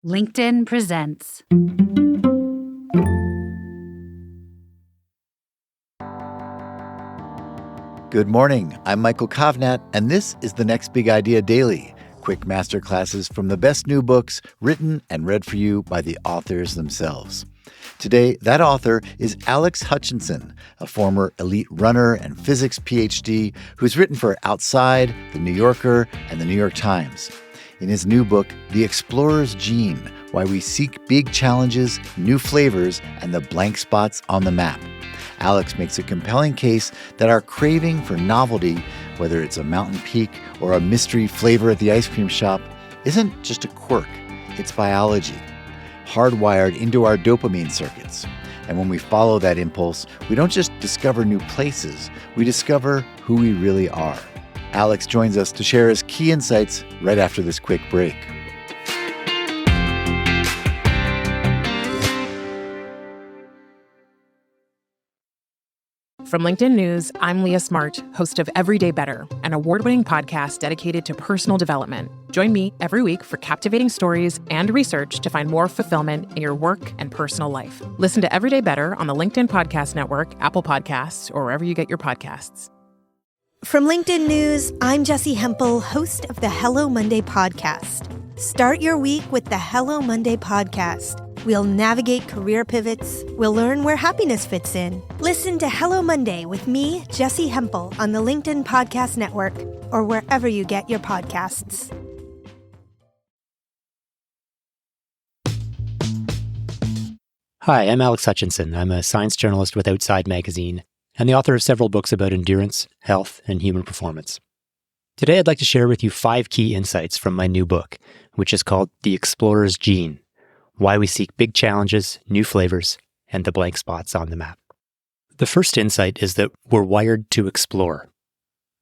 LinkedIn presents. Good morning. I'm Michael Kovnat, and this is the Next Big Idea Daily, quick masterclasses from the best new books written and read for you by the authors themselves. Today, that author is Alex Hutchinson, a former elite runner and physics PhD who's written for Outside, The New Yorker, and The New York Times. In his new book, The Explorer's Gene, Why We Seek Big Challenges, New Flavors, and the Blank Spots on the Map, Alex makes a compelling case that our craving for novelty, whether it's a mountain peak or a mystery flavor at the ice cream shop, isn't just a quirk, it's biology, hardwired into our dopamine circuits. And when we follow that impulse, we don't just discover new places, we discover who we really are. Alex joins us to share his key insights right after this quick break. From LinkedIn News, I'm Leah Smart, host of Everyday Better, an award-winning podcast dedicated to personal development. Join me every week for captivating stories and research to find more fulfillment in your work and personal life. Listen to Everyday Better on the LinkedIn Podcast Network, Apple Podcasts, or wherever you get your podcasts. From LinkedIn News, I'm Jessie Hempel, host of the Hello Monday podcast. Start your week with the Hello Monday podcast. We'll navigate career pivots. We'll learn where happiness fits in. Listen to Hello Monday with me, Jessie Hempel, on the LinkedIn Podcast Network or wherever you get your podcasts. Hi, I'm Alex Hutchinson. I'm a science journalist with Outside magazine and the author of several books about endurance, health, and human performance. Today, I'd like to share with you 5 key insights from my new book, which is called The Explorer's Gene: Why We Seek Big Challenges, New Flavors, and the Blank Spots on the Map. The first insight is that we're wired to explore.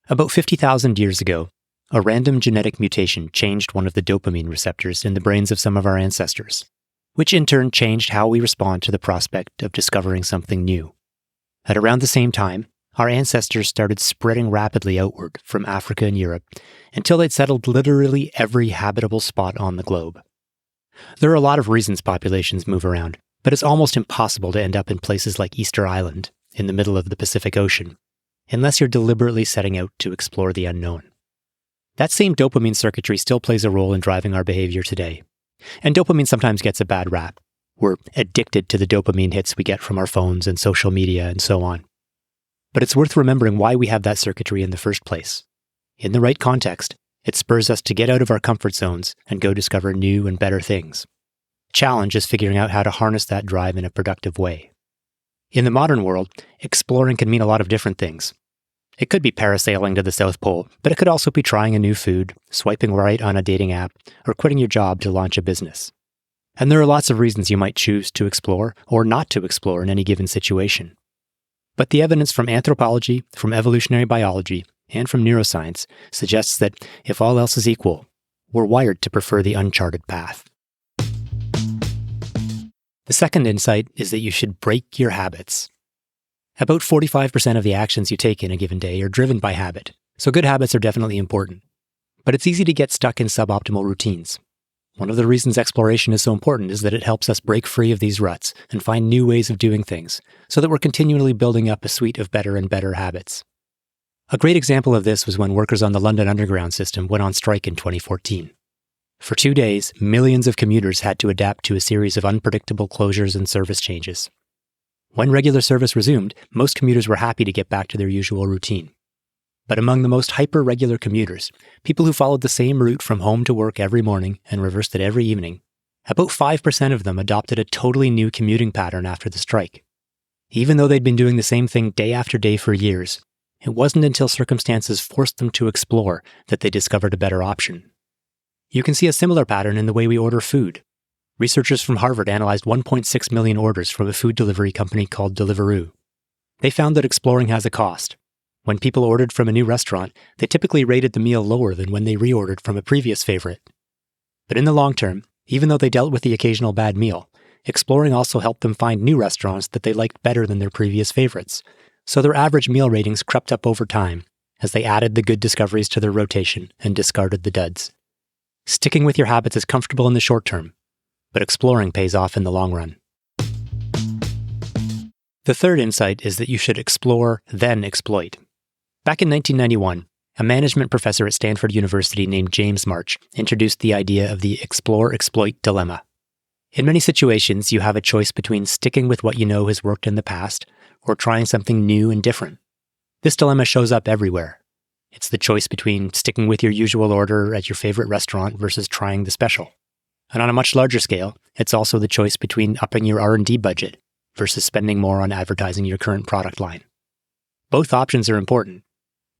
About 50,000 years ago, a random genetic mutation changed one of the dopamine receptors in the brains of some of our ancestors, which in turn changed how we respond to the prospect of discovering something new. At around the same time, our ancestors started spreading rapidly outward from Africa and Europe until they'd settled literally every habitable spot on the globe. There are a lot of reasons populations move around, but it's almost impossible to end up in places like Easter Island, in the middle of the Pacific Ocean, unless you're deliberately setting out to explore the unknown. That same dopamine circuitry still plays a role in driving our behavior today. And dopamine sometimes gets a bad rap. We're addicted to the dopamine hits we get from our phones and social media and so on. But it's worth remembering why we have that circuitry in the first place. In the right context, it spurs us to get out of our comfort zones and go discover new and better things. The challenge is figuring out how to harness that drive in a productive way. In the modern world, exploring can mean a lot of different things. It could be parasailing to the South Pole, but it could also be trying a new food, swiping right on a dating app, or quitting your job to launch a business. And there are lots of reasons you might choose to explore or not to explore in any given situation. But the evidence from anthropology, from evolutionary biology, and from neuroscience suggests that if all else is equal, we're wired to prefer the uncharted path. The second insight is that you should break your habits. About 45% of the actions you take in a given day are driven by habit, so good habits are definitely important. But it's easy to get stuck in suboptimal routines. One of the reasons exploration is so important is that it helps us break free of these ruts and find new ways of doing things, so that we're continually building up a suite of better and better habits. A great example of this was when workers on the London Underground system went on strike in 2014. For 2 days, millions of commuters had to adapt to a series of unpredictable closures and service changes. When regular service resumed, most commuters were happy to get back to their usual routine. But among the most hyper-regular commuters, people who followed the same route from home to work every morning and reversed it every evening, about 5% of them adopted a totally new commuting pattern after the strike. Even though they'd been doing the same thing day after day for years, it wasn't until circumstances forced them to explore that they discovered a better option. You can see a similar pattern in the way we order food. Researchers from Harvard analyzed 1.6 million orders from a food delivery company called Deliveroo. They found that exploring has a cost. When people ordered from a new restaurant, they typically rated the meal lower than when they reordered from a previous favorite. But in the long term, even though they dealt with the occasional bad meal, exploring also helped them find new restaurants that they liked better than their previous favorites. So their average meal ratings crept up over time as they added the good discoveries to their rotation and discarded the duds. Sticking with your habits is comfortable in the short term, but exploring pays off in the long run. The third insight is that you should explore, then exploit. Back in 1991, a management professor at Stanford University named James March introduced the idea of the explore-exploit dilemma. In many situations, you have a choice between sticking with what you know has worked in the past or trying something new and different. This dilemma shows up everywhere. It's the choice between sticking with your usual order at your favorite restaurant versus trying the special. And on a much larger scale, it's also the choice between upping your R&D budget versus spending more on advertising your current product line. Both options are important.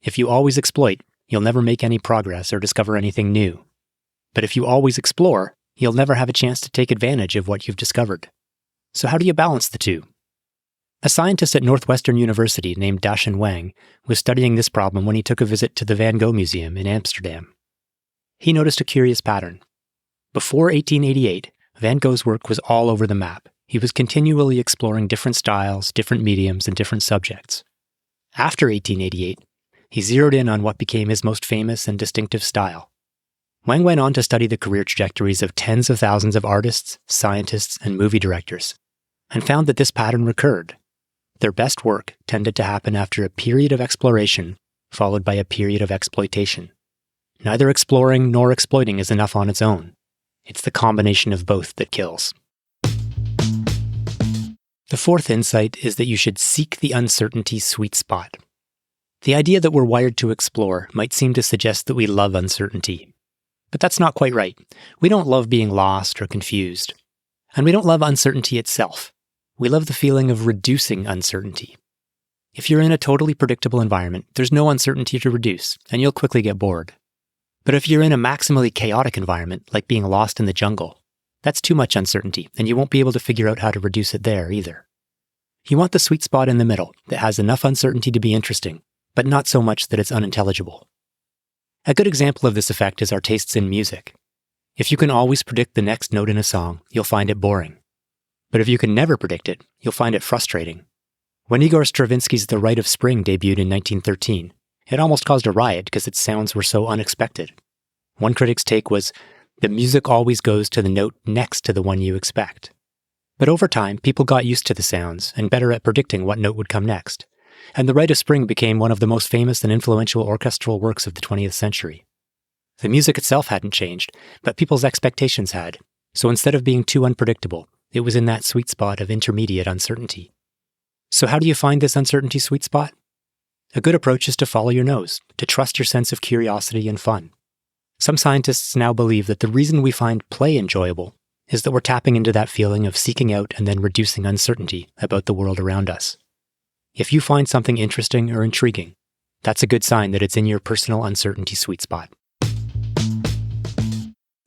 If you always exploit, you'll never make any progress or discover anything new. But if you always explore, you'll never have a chance to take advantage of what you've discovered. So how do you balance the two? A scientist at Northwestern University named Dashan Wang was studying this problem when he took a visit to the Van Gogh Museum in Amsterdam. He noticed a curious pattern. Before 1888, Van Gogh's work was all over the map. He was continually exploring different styles, different mediums, and different subjects. After 1888, he zeroed in on what became his most famous and distinctive style. Wang went on to study the career trajectories of tens of thousands of artists, scientists, and movie directors, and found that this pattern recurred. Their best work tended to happen after a period of exploration, followed by a period of exploitation. Neither exploring nor exploiting is enough on its own. It's the combination of both that kills. The fourth insight is that you should seek the uncertainty sweet spot. The idea that we're wired to explore might seem to suggest that we love uncertainty. But that's not quite right. We don't love being lost or confused. And we don't love uncertainty itself. We love the feeling of reducing uncertainty. If you're in a totally predictable environment, there's no uncertainty to reduce, and you'll quickly get bored. But if you're in a maximally chaotic environment, like being lost in the jungle, that's too much uncertainty, and you won't be able to figure out how to reduce it there either. You want the sweet spot in the middle that has enough uncertainty to be interesting, but not so much that it's unintelligible. A good example of this effect is our tastes in music. If you can always predict the next note in a song, you'll find it boring. But if you can never predict it, you'll find it frustrating. When Igor Stravinsky's The Rite of Spring debuted in 1913, it almost caused a riot because its sounds were so unexpected. One critic's take was, the music always goes to the note next to the one you expect. But over time, people got used to the sounds and better at predicting what note would come next. And The Rite of Spring became one of the most famous and influential orchestral works of the 20th century. The music itself hadn't changed, but people's expectations had. So instead of being too unpredictable, it was in that sweet spot of intermediate uncertainty. So how do you find this uncertainty sweet spot? A good approach is to follow your nose, to trust your sense of curiosity and fun. Some scientists now believe that the reason we find play enjoyable is that we're tapping into that feeling of seeking out and then reducing uncertainty about the world around us. If you find something interesting or intriguing, that's a good sign that it's in your personal uncertainty sweet spot.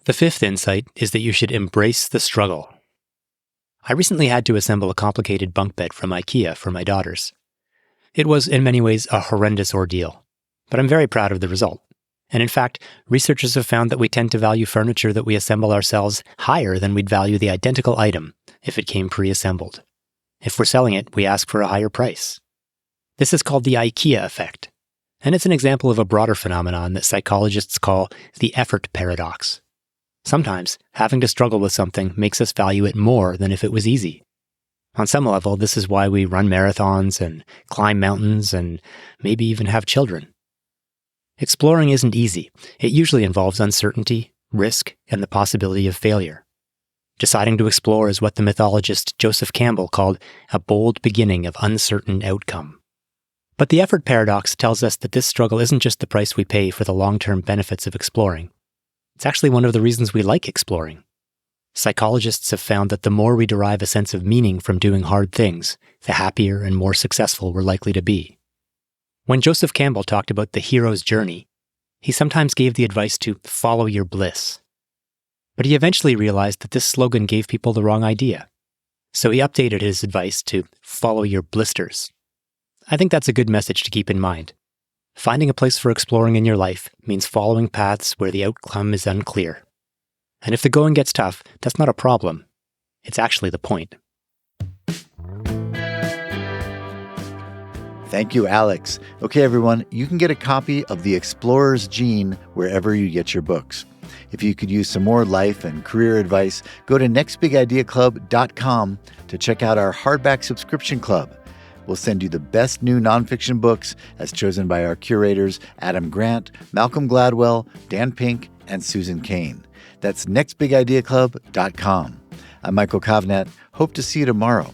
The fifth insight is that you should embrace the struggle. I recently had to assemble a complicated bunk bed from IKEA for my daughters. It was, in many ways, a horrendous ordeal, but I'm very proud of the result. And in fact, researchers have found that we tend to value furniture that we assemble ourselves higher than we'd value the identical item if it came pre-assembled. If we're selling it, we ask for a higher price. This is called the IKEA effect, and it's an example of a broader phenomenon that psychologists call the effort paradox. Sometimes, having to struggle with something makes us value it more than if it was easy. On some level, this is why we run marathons and climb mountains and maybe even have children. Exploring isn't easy. It usually involves uncertainty, risk, and the possibility of failure. Deciding to explore is what the mythologist Joseph Campbell called a bold beginning of uncertain outcome. But the effort paradox tells us that this struggle isn't just the price we pay for the long-term benefits of exploring. It's actually one of the reasons we like exploring. Psychologists have found that the more we derive a sense of meaning from doing hard things, the happier and more successful we're likely to be. When Joseph Campbell talked about the hero's journey, he sometimes gave the advice to follow your bliss. But he eventually realized that this slogan gave people the wrong idea. So he updated his advice to follow your blisters. I think that's a good message to keep in mind. Finding a place for exploring in your life means following paths where the outcome is unclear. And if the going gets tough, that's not a problem. It's actually the point. Thank you, Alex. Okay, everyone, you can get a copy of The Explorer's Gene wherever you get your books. If you could use some more life and career advice, go to nextbigideaclub.com to check out our hardback subscription club. We'll send you the best new nonfiction books as chosen by our curators Adam Grant, Malcolm Gladwell, Dan Pink, and Susan Cain. That's nextbigideaclub.com. I'm Michael Kovnat. Hope to see you tomorrow.